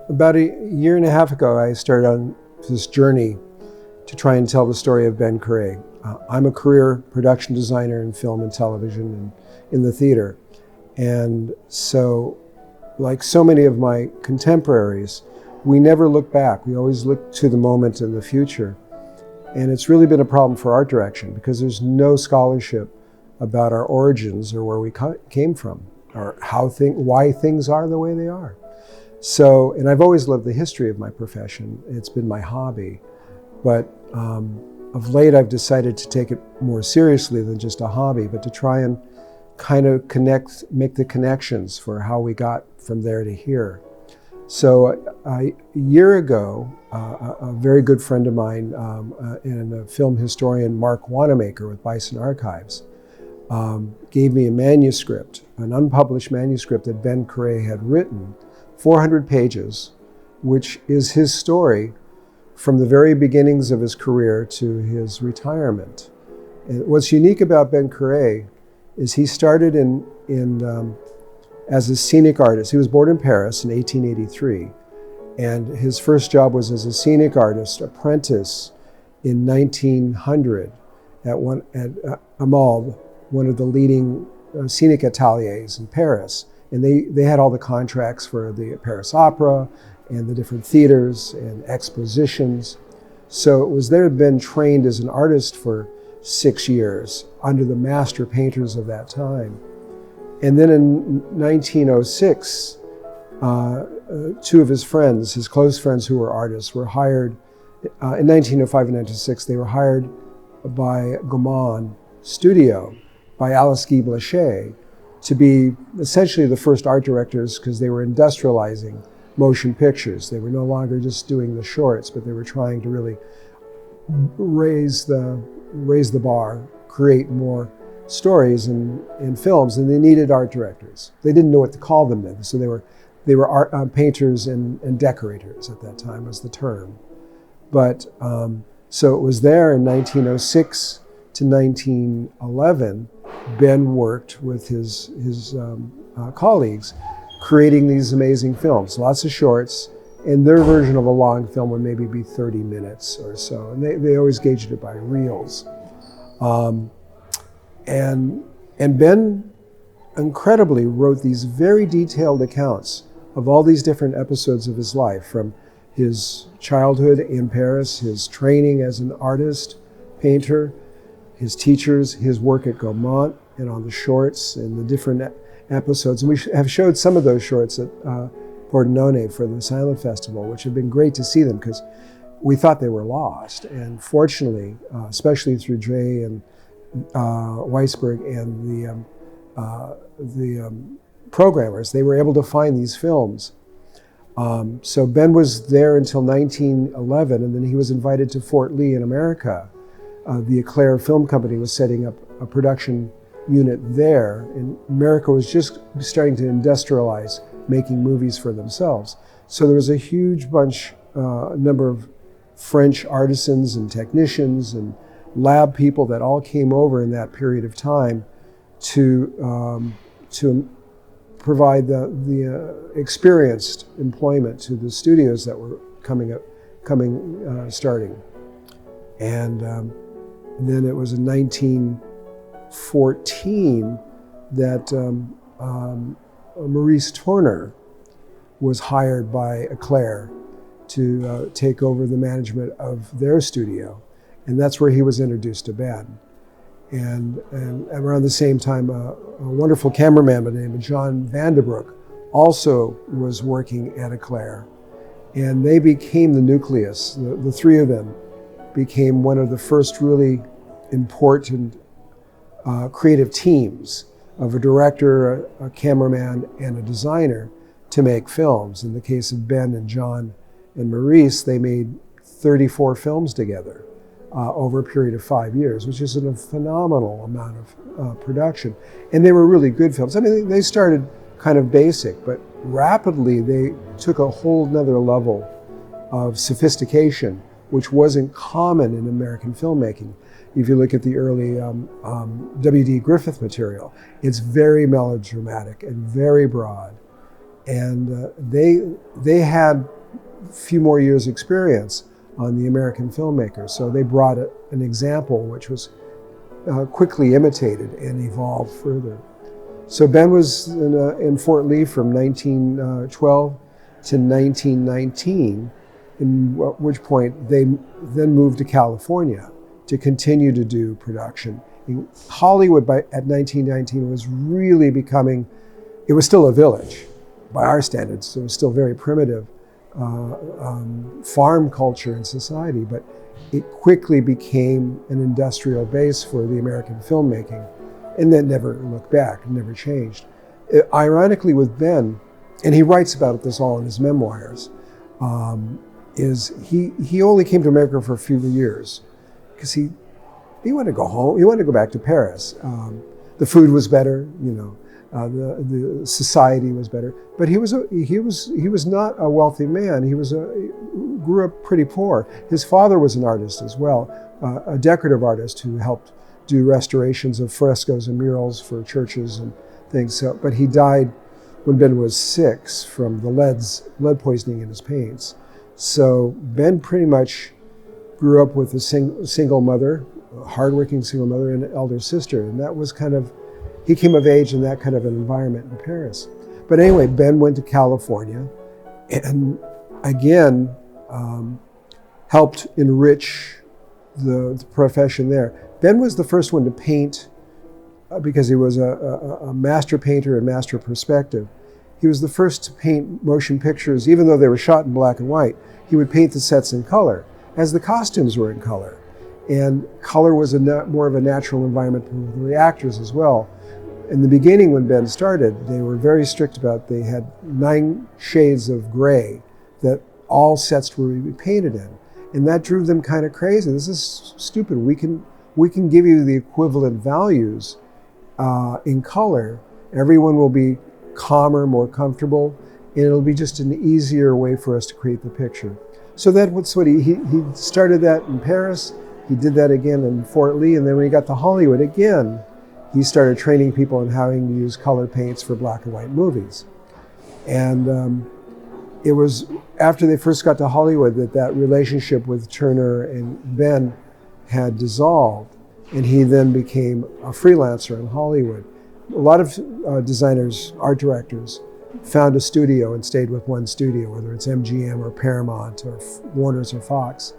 About a year and a half ago, I started on this journey to try and tell the story of Ben Carré. I'm a career production designer in film and television and in the theater. And so, like so many of my contemporaries, we never look back. We always look to the moment and the future. And it's really been a problem for art direction because there's no scholarship about our origins or where we came from or why things are the way they are. So, and I've always loved the history of my profession. It's been my hobby. But of late, I've decided to take it more seriously than just a hobby, but to try and kind of make the connections for how we got from there to here. So a year ago, a very good friend of mine and a film historian, Mark Wanamaker with Bison Archives, gave me a manuscript, an unpublished manuscript that Ben Carré had written, 400 pages, which is his story from the very beginnings of his career to his retirement. And what's unique about Ben Carré is he started as a scenic artist. He was born in Paris in 1883, and his first job was as a scenic artist apprentice in 1900 at Amalbe, one of the leading scenic ateliers in Paris. And they had all the contracts for the Paris Opera and the different theaters and expositions. So it was there Ben trained as an artist for 6 years under the master painters of that time. And then in 1906, two of his friends, his close friends who were artists, were hired, in 1905 and 1906, they were hired by Gaumont studio, by Alice Guy Blanchet, to be essentially the first art directors because they were industrializing motion pictures. They were no longer just doing the shorts, but they were trying to really raise the bar, create more stories in films, and they needed art directors. They didn't know what to call them then, so they were art, painters and decorators at that time was the term. But so it was there in 1906 to 1911. Ben worked with his colleagues, creating these amazing films, lots of shorts, and their version of a long film would maybe be 30 minutes or so, and they always gauged it by reels. And Ben incredibly wrote these very detailed accounts of all these different episodes of his life, from his childhood in Paris, his training as an artist, painter, his teachers, his work at Gaumont and on the shorts and the different episodes. And we have showed some of those shorts at Pordenone for the Silent Festival, which have been great to see them because we thought they were lost. And fortunately, especially through Jay and Weisberg and the programmers, they were able to find these films. So Ben was there until 1911, and then he was invited to Fort Lee in America. The Eclair Film Company was setting up a production unit there, and America was just starting to industrialize making movies for themselves. So there was a huge number of French artisans and technicians and lab people that all came over in that period of time to provide the experienced employment to the studios that were starting. And then it was in 1914 that Maurice Tourneur was hired by Eclair to take over the management of their studio. And that's where he was introduced to Ben. And around the same time, a wonderful cameraman by the name of John Vanderbroek also was working at Eclair. And they became the nucleus. The three of them became one of the first really important creative teams of a director, a cameraman, and a designer to make films. In the case of Ben and John and Maurice, they made 34 films together over a period of 5 years, which is a phenomenal amount of production. And they were really good films. I mean, they started kind of basic, but rapidly they took a whole nother level of sophistication, which wasn't common in American filmmaking. If you look at the early W.D. Griffith material, it's very melodramatic and very broad. And they had a few more years' experience on the American filmmakers. So they brought an example which was quickly imitated and evolved further. So Ben was in Fort Lee from 1912 to 1919, at which point they then moved to California to continue to do production. Hollywood at 1919 was really becoming, it was still a village by our standards. It was still very primitive farm culture and society, but it quickly became an industrial base for the American filmmaking, and then never looked back, never changed. Ironically with Ben, and he writes about this all in his memoirs, is he only came to America for a few years because he wanted to go home, he wanted to go back to Paris. The food was better, you know, the society was better, but he was not a wealthy man. He grew up pretty poor. His father was an artist as well, a decorative artist who helped do restorations of frescoes and murals for churches and things. So, but he died when Ben was 6 from the lead poisoning in his paints. So Ben pretty much grew up with a single mother, a hardworking single mother, and an elder sister, and that was kind of, he came of age in that kind of an environment in Paris. But anyway, Ben went to California and again helped enrich the profession there. Ben was the first one to paint because he was a master painter and master perspective. He was the first to paint motion pictures, even though they were shot in black and white. He would paint the sets in color, as the costumes were in color. And color was more of a natural environment for the actors as well. In the beginning, when Ben started, they were very strict about, they had 9 shades of gray that all sets were to be painted in. And that drove them kind of crazy. This is stupid. We can give you the equivalent values in color. Everyone will be calmer, more comfortable, and it'll be just an easier way for us to create the picture. So that's what he started that in Paris. He did that again in Fort Lee, and then when he got to Hollywood again, he started training people in how to use color paints for black and white movies. And it was after they first got to Hollywood that relationship with Turner and Ben had dissolved, and he then became a freelancer in Hollywood. A lot of designers, art directors, found a studio and stayed with one studio, whether it's MGM or Paramount or Warner's or Fox.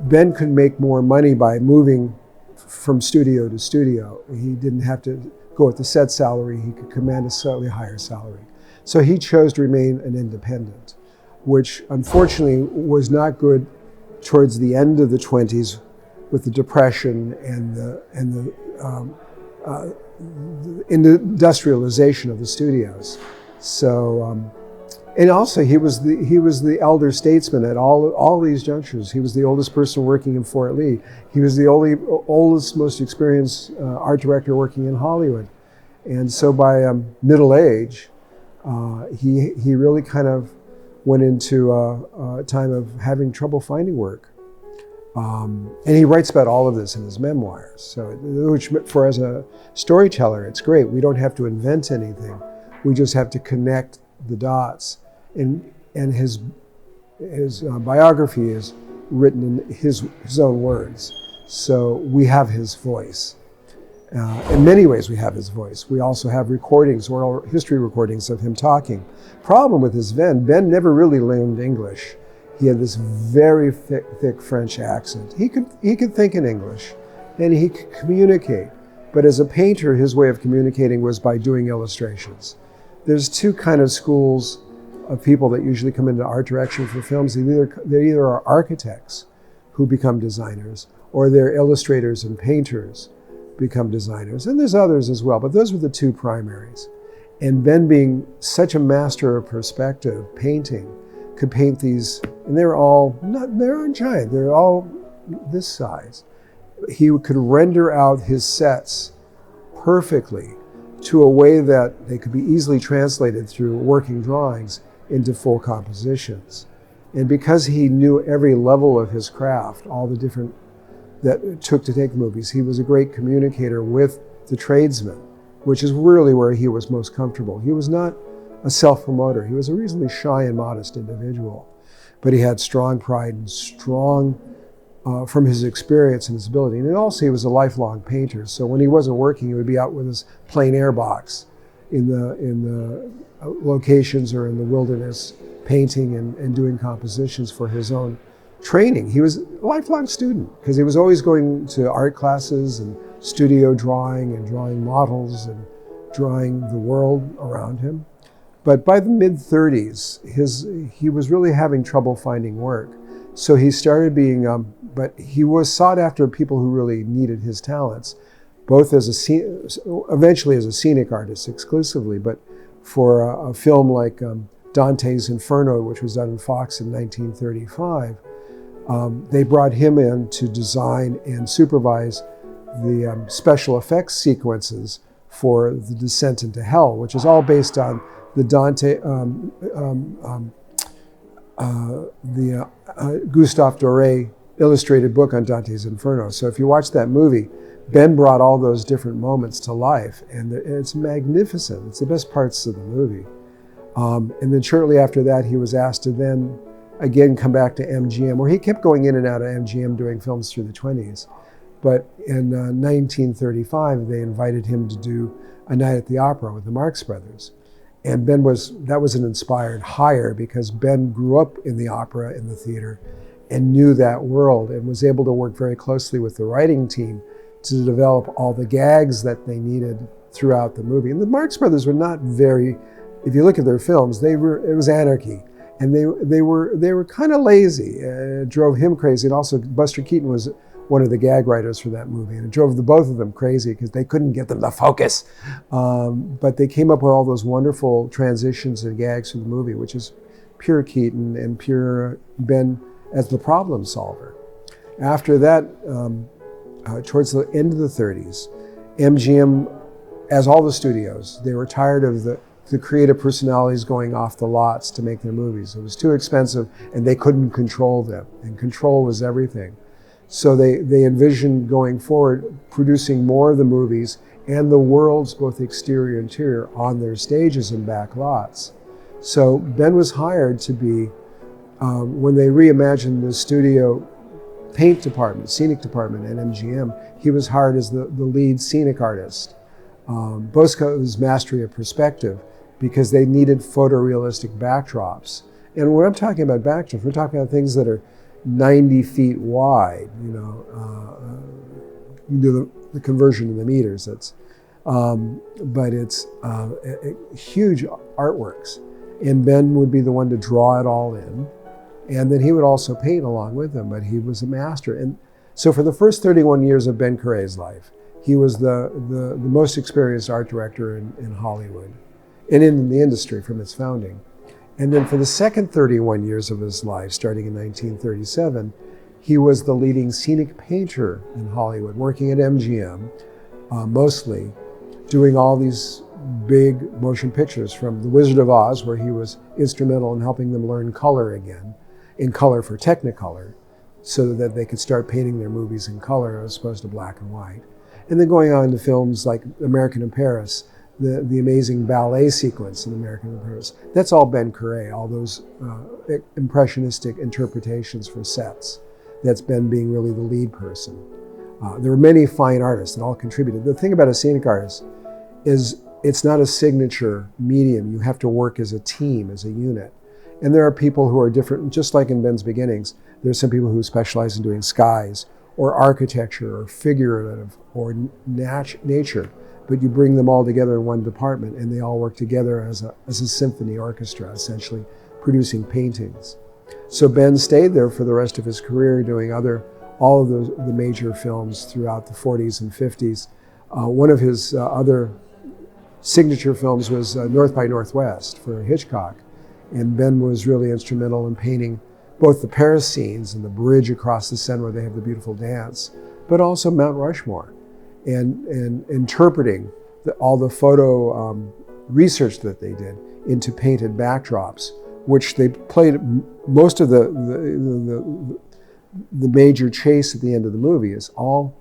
Ben could make more money by moving from studio to studio. He didn't have to go with the set salary. He could command a slightly higher salary. So he chose to remain an independent, which unfortunately was not good towards the end of the 20s with the Depression and the industrialization of the studios. So, and also he was the elder statesman at all these junctures. He was the oldest person working in Fort Lee. He was the oldest, most experienced art director working in Hollywood. And so by middle age, he really kind of went into a time of having trouble finding work. And he writes about all of this in his memoirs. So, which for as a storyteller, it's great. We don't have to invent anything. We just have to connect the dots. And his biography is written in his own words. So we have his voice. In many ways we have his voice. We also have recordings, oral history recordings of him talking. Problem with his Ben never really learned English. He had this very thick French accent. He could think in English and he could communicate. But as a painter, his way of communicating was by doing illustrations. There's 2 kind of schools of people that usually come into art direction for films. They either are architects who become designers, or they're illustrators and painters become designers. And there's others as well, but those were the 2 primaries. And Ben, being such a master of perspective, painting, could paint these, and they're not giant, they're all this size. He could render out his sets perfectly to a way that they could be easily translated through working drawings into full compositions. And because he knew every level of his craft, all the different that it took to take movies, he was a great communicator with the tradesmen, which is really where he was most comfortable. He was not a self-promoter. He was a reasonably shy and modest individual, but he had strong pride and strong, from his experience and his ability. And also he was a lifelong painter. So when he wasn't working, he would be out with his plein air box in the locations or in the wilderness, painting and doing compositions for his own training. He was a lifelong student because he was always going to art classes and studio drawing and drawing models and drawing the world around him. But by the mid-30s, he was really having trouble finding work. So he started being, but he was sought after people who really needed his talents, both as eventually as a scenic artist exclusively, but for a film like Dante's Inferno, which was done in Fox in 1935, they brought him in to design and supervise the special effects sequences for The Descent into Hell, which is all based on the Gustave Doré illustrated book on Dante's Inferno. So if you watch that movie, Ben brought all those different moments to life, and it's magnificent. It's the best parts of the movie. And then shortly after that, he was asked to then again come back to MGM, where he kept going in and out of MGM doing films through the 20s. But in 1935, they invited him to do A Night at the Opera with the Marx Brothers. And that was an inspired hire because Ben grew up in the opera, in the theater, and knew that world and was able to work very closely with the writing team to develop all the gags that they needed throughout the movie. And the Marx Brothers were not very, if you look at their films, it was anarchy. And they were kind of lazy. It drove him crazy. And also Buster Keaton was one of the gag writers for that movie. And it drove the both of them crazy because they couldn't get them to focus. But they came up with all those wonderful transitions and gags for the movie, which is pure Keaton and pure Ben as the problem solver. After that, towards the end of the 30s, MGM, as all the studios, they were tired of the creative personalities going off the lots to make their movies. It was too expensive and they couldn't control them, and control was everything. So they envisioned going forward producing more of the movies and the worlds, both exterior and interior, on their stages and back lots. So Ben was hired to be, when they reimagined the studio paint department, scenic department at MGM, he was hired as the lead scenic artist. Bosco's mastery of perspective, because they needed photorealistic backdrops. And when I'm talking about backdrops, we're talking about things that are 90 feet wide, you do the conversion in the meters, but it's huge artworks. And Ben would be the one to draw it all in. And then he would also paint along with them, but he was a master. And so for the first 31 years of Ben Carré's life, he was the most experienced art director in Hollywood and in the industry from its founding. And then for the second 31 years of his life, starting in 1937, he was the leading scenic painter in Hollywood, working at MGM, mostly, doing all these big motion pictures, from The Wizard of Oz, where he was instrumental in helping them learn color again, in color for Technicolor, so that they could start painting their movies in color as opposed to black and white. And then going on to films like American in Paris, the amazing ballet sequence in American in Paris. That's all Ben Carré, all those impressionistic interpretations for sets. That's Ben being really the lead person. There were many fine artists that all contributed. The thing about a scenic artist is it's not a signature medium. You have to work as a team, as a unit. And there are people who are different, just like in Ben's beginnings. There's some people who specialize in doing skies, or architecture, or figurative, or nature. But you bring them all together in one department, and they all work together as a symphony orchestra, essentially producing paintings. So Ben stayed there for the rest of his career, doing all of the major films throughout the 40s and 50s. One of his other signature films was North by Northwest for Hitchcock. And Ben was really instrumental in painting both the Paris scenes and the bridge across the Seine where they have the beautiful dance, but also Mount Rushmore, and interpreting all the photo research that they did into painted backdrops, which they played most of the major chase at the end of the movie is all,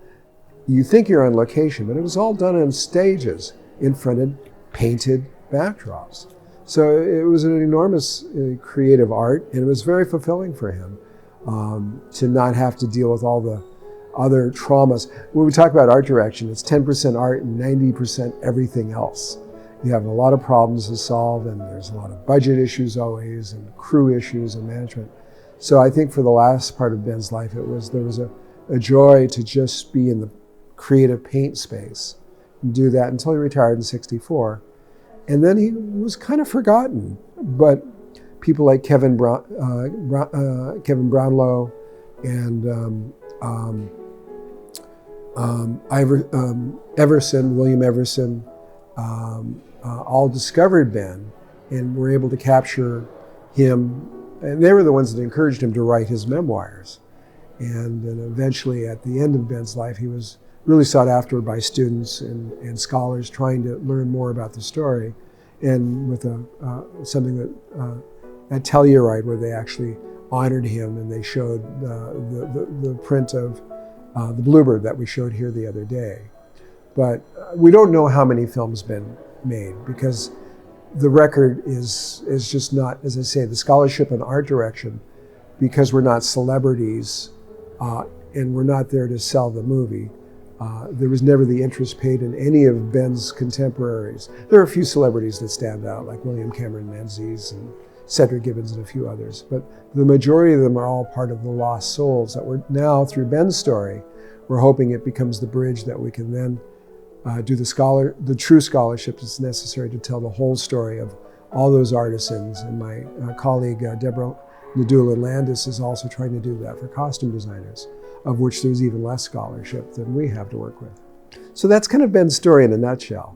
you think you're on location, but it was all done on stages in front of painted backdrops. So it was an enormous creative art, and it was very fulfilling for him to not have to deal with all the other traumas. When we talk about art direction, it's 10% art and 90% everything else. You have a lot of problems to solve, and there's a lot of budget issues always, and crew issues and management. So I think for the last part of Ben's life, there was a joy to just be in the creative paint space and do that until he retired in '64. And then he was kind of forgotten, but people like Kevin Brownlow and William Everson, all discovered Ben and were able to capture him. And they were the ones that encouraged him to write his memoirs. And then eventually at the end of Ben's life, he was really sought after by students and scholars trying to learn more about the story. And with something that at Telluride, where they actually honored him and they showed the print of the Bluebird that we showed here the other day. But we don't know how many films Ben made, because the record is just not, as I say, the scholarship and art direction, because we're not celebrities and we're not there to sell the movie. There was never the interest paid in any of Ben's contemporaries. There are a few celebrities that stand out, like William Cameron Menzies and Cedric Gibbons and a few others, but the majority of them are all part of the lost souls that we're now, through Ben's story, we're hoping it becomes the bridge that we can then do the true scholarship that's necessary to tell the whole story of all those artisans. And my colleague Deborah Nadula Landis is also trying to do that for costume designers, of which there's even less scholarship than we have to work with. So that's kind of Ben's story in a nutshell.